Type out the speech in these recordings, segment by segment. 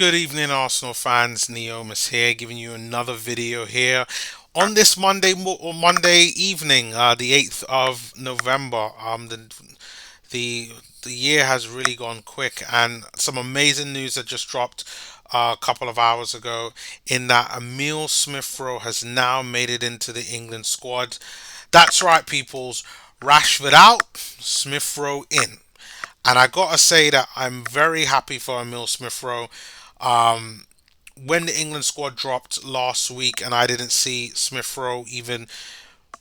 Good evening, Arsenal fans. Neomis here, giving you another video here on this Monday evening, the 8th of November. The the year has really gone quick, and some amazing news that just dropped a couple of hours ago. In that Emile Smith Rowe has now made it into the England squad. That's right, peoples. Rashford out, Smith Rowe in. And I gotta say that I'm very happy for Emile Smith Rowe. Um, when the England squad dropped last week, and I didn't see Smith Rowe even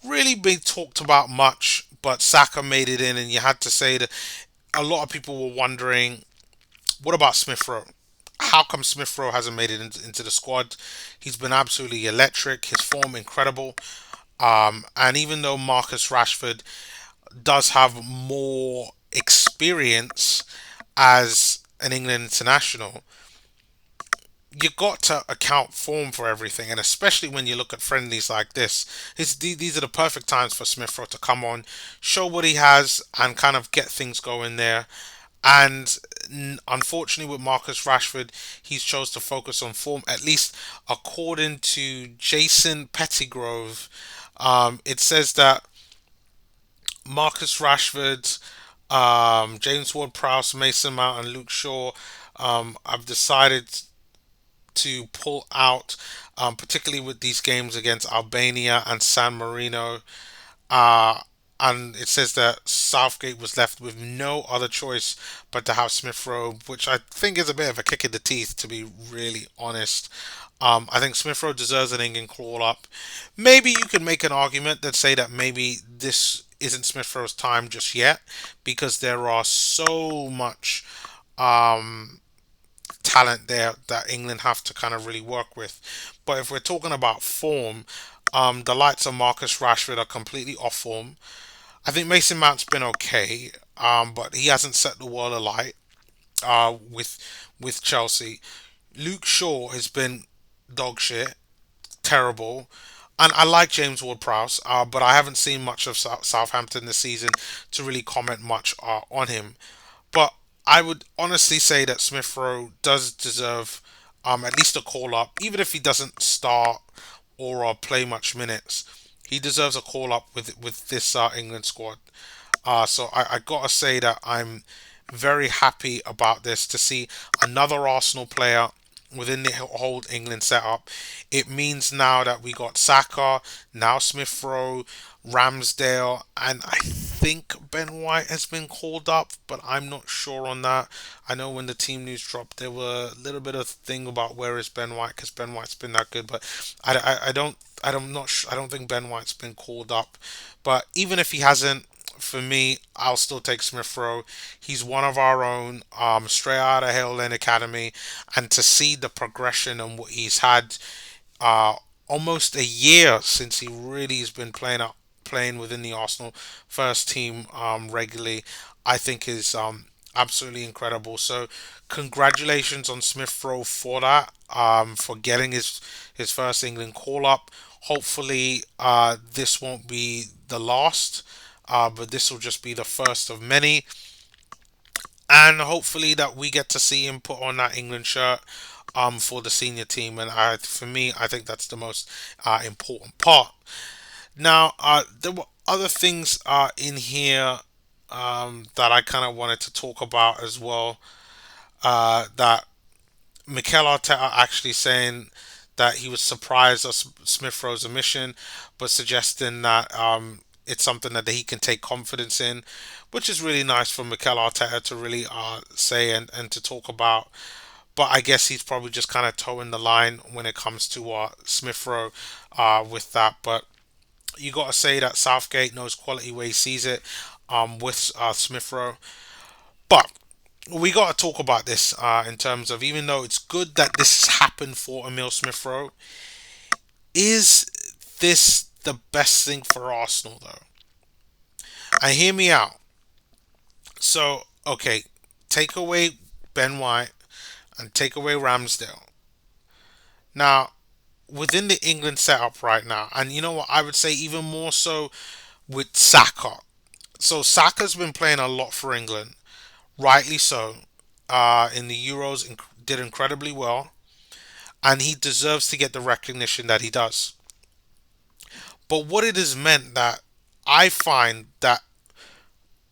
really be talked about much, but Saka made it in, and you had to say that a lot of people were wondering, what about Smith Rowe? How come Smith Rowe hasn't made it into the squad? He's been absolutely electric. His form incredible. And even though Marcus Rashford does have more experience as an England international, you got to account form for everything, and especially when you look at friendlies like this, these are the perfect times for Smith Rowe to come on, show what he has, and kind of get things going there. And unfortunately, with Marcus Rashford, he's chose to focus on form. At least according to Jason Pettygrove, it says that Marcus Rashford, James Ward-Prowse, Mason Mount, and Luke Shaw have decided to pull out, particularly with these games against Albania and San Marino. Uh, and it says that Southgate was left with no other choice but to have Smith Rowe, which I think is a bit of a kick in the teeth, to be really honest. I think Smith Rowe deserves an England call up. Maybe you could make an argument that say that maybe this isn't Smith Rowe's time just yet, because there are so much um, talent there that England have to kind of really work with. But if we're talking about form, the likes of Marcus Rashford are completely off form. I think Mason Mount's been okay, but he hasn't set the world alight with Chelsea. Luke Shaw has been dog shit, terrible. And I like James Ward-Prowse, but I haven't seen much of Southampton this season to really comment much on him. But I would honestly say that Smith Rowe does deserve at least a call up, even if he doesn't start or play much minutes. He deserves a call up with this England squad. So I gotta say that I'm very happy about this, to see another Arsenal player within the whole England setup. It means now that we got Saka, now Smith Rowe, Ramsdale, and I think Ben White has been called up, but I'm not sure on that. I know when the team news dropped, there were a little bit of thing about where is Ben White, because Ben White's been that good, but I don't. I don't think Ben White's been called up, but even if he hasn't, for me, I'll still take Smith Rowe. He's one of our own, straight out of Hale Lane Academy, and to see the progression and what he's had, uh, almost a year since he really has been playing within the Arsenal first team regularly, I think is absolutely incredible. So, congratulations on Smith Rowe for that, for getting his first England call up. Hopefully, this won't be the last, but this will just be the first of many. And hopefully that we get to see him put on that England shirt for the senior team. And for me, I think that's the most important part. Now, there were other things in here that I kind of wanted to talk about as well. That Mikel Arteta actually saying that he was surprised at Smith Rowe's omission, but suggesting that it's something that he can take confidence in, which is really nice for Mikel Arteta to really say and to talk about. But I guess he's probably just kind of towing the line when it comes to Smith Rowe with that. But you got to say that Southgate knows quality where he sees it with Smith Rowe. But we got to talk about this in terms of, even though it's good that this has happened for Emile Smith Rowe, is this the best thing for Arsenal though? And hear me out. So, okay, take away Ben White and take away Ramsdale. Now, within the England setup right now, and you know what, I would say even more so with Saka. So Saka's been playing a lot for England, rightly so. In the Euros, did incredibly well, and he deserves to get the recognition that he does. But what it has meant that I find that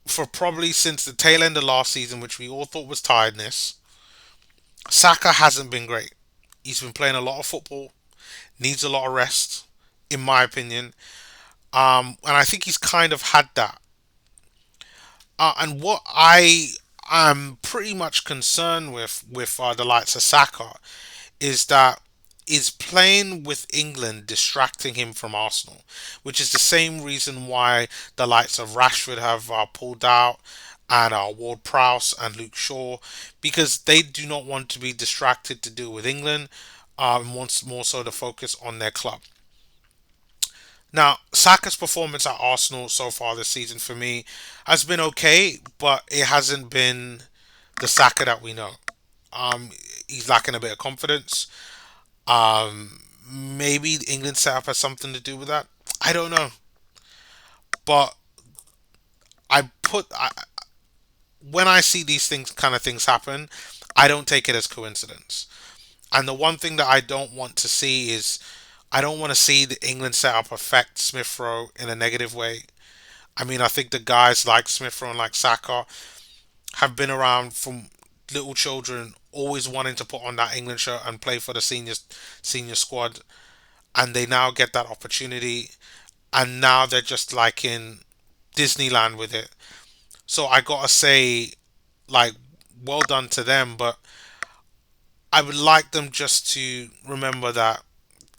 for probably since the tail end of last season, which we all thought was tiredness, Saka hasn't been great. He's been playing a lot of football, needs a lot of rest, in my opinion. And I think he's kind of had that. And what I am pretty much concerned with the likes of Saka is that is playing with England distracting him from Arsenal, which is the same reason why the likes of Rashford have pulled out and ward-prowse and Luke Shaw, because they do not want to be distracted to do with England, wants more so to focus on their club. Now, Saka's performance at Arsenal so far this season for me has been okay, but it hasn't been the Saka that we know. Um, he's lacking a bit of confidence. Maybe the England setup has something to do with that. I don't know, but when I see these things kind of things happen, I don't take it as coincidence. And the one thing that I don't want to see is I don't want to see the England setup affect Smith Rowe in a negative way. I mean, I think the guys like Smith Rowe and like Saka have been around from little children, always wanting to put on that England shirt and play for the senior squad, and they now get that opportunity, and now they're just like in Disneyland with it. So I gotta say, like, well done to them, but I would like them just to remember that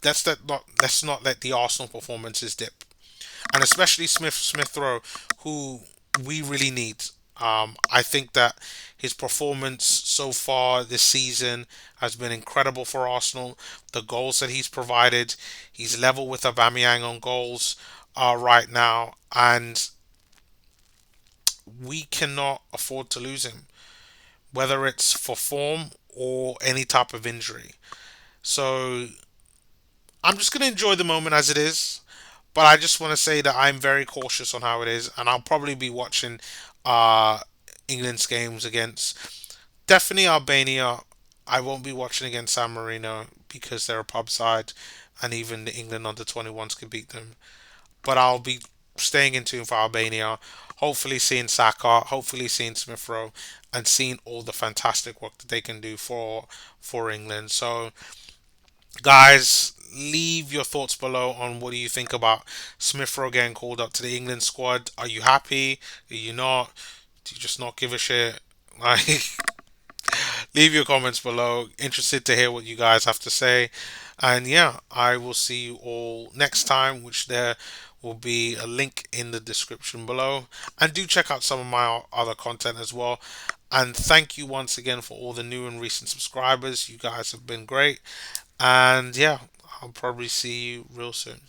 let's not let the Arsenal performances dip, and especially Smith Rowe, who we really need. I think that his performance so far this season has been incredible for Arsenal. The goals that he's provided, he's level with Aubameyang on goals right now, and we cannot afford to lose him, whether it's for form or any type of injury. So I'm just going to enjoy the moment as it is. But I just want to say that I'm very cautious on how it is, and I'll probably be watching uh, England's games against definitely Albania. I won't be watching against San Marino because they're a pub side, and even the England under 21s can beat them. But I'll be staying in tune for Albania. Hopefully, seeing Saka, hopefully seeing Smith Rowe, and seeing all the fantastic work that they can do for England. So guys, leave your thoughts below on what do you think about Smith Rowe getting called up to the England squad. Are you happy? Are you not? Do you just not give a shit? Like, leave your comments below. Interested to hear what you guys have to say. And yeah, I will see you all next time, which there will be a link in the description below. And do check out some of my other content as well. And thank you once again for all the new and recent subscribers. You guys have been great. And yeah, I'll probably see you real soon.